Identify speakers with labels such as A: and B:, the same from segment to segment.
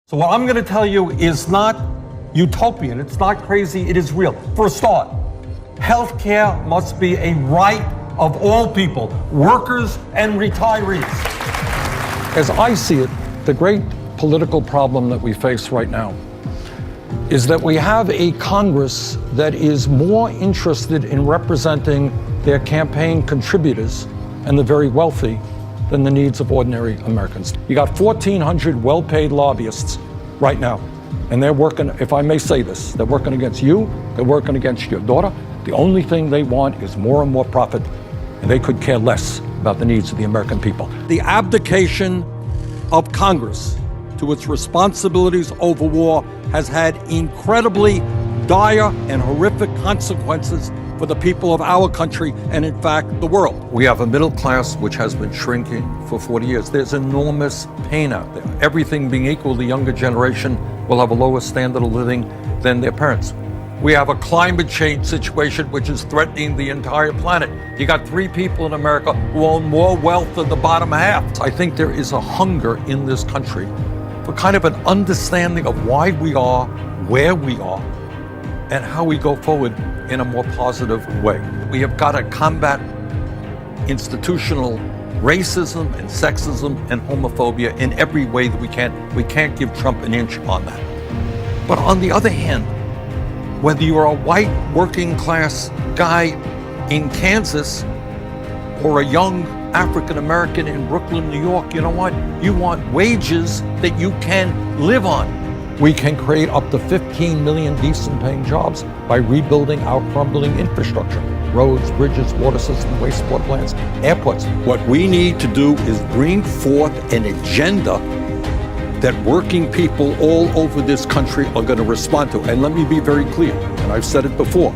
A: So what I'm going to tell you is not utopian, it's not crazy, it is real. For a start, healthcare must be a right of all people, workers and retirees.
B: As I see it, the great political problem that we face right now is that we have a Congress that is more interested in representing their campaign contributors and the very wealthy than the needs of ordinary Americans. You got 1,400 well-paid lobbyists right now, and they're working, if I may say this, they're working against you, they're working against your daughter. The only thing they want is more and more profit, and they could care less about the needs of the American people. The abdication of Congress to its responsibilities over war has had incredibly dire and horrific consequences for the people of our country and, in fact, the world. We have a middle class which has been shrinking for 40 years. There's enormous pain out there. Everything being equal, the younger generation will have a lower standard of living than their parents. We have a climate change situation which is threatening the entire planet. You got 3 people in America who own more wealth than the bottom half. I think there is a hunger in this country for kind of an understanding of why we are, where we are, and how we go forward in a more positive way. We have got to combat institutional racism and sexism and homophobia in every way that we can. We can't give Trump an inch on that. But on the other hand, whether you're a white working class guy in Kansas or a young African American in Brooklyn, New York, you know what? You want wages that you can live on. We can create up to 15 million decent paying jobs by rebuilding our crumbling infrastructure. Roads, bridges, water system, wastewater plants, airports.
C: What we need to do is bring forth an agenda that working people all over this country are going to respond to. And let me be very clear, and I've said it before.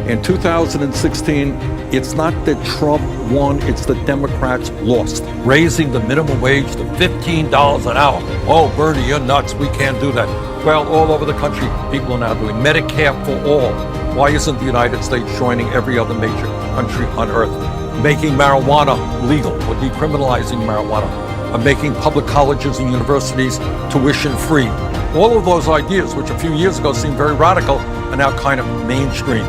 C: In 2016, it's not that Trump won, it's the Democrats lost.
A: Raising the minimum wage to $15 an hour. Oh, Bernie, you're nuts. We can't do that. Well, all over the country, people are now doing Medicare for all. Why isn't the United States joining every other major country on earth? Making marijuana legal or decriminalizing marijuana. Making public colleges and universities tuition free. All of those ideas, which a few years ago seemed very radical, are now kind of mainstream.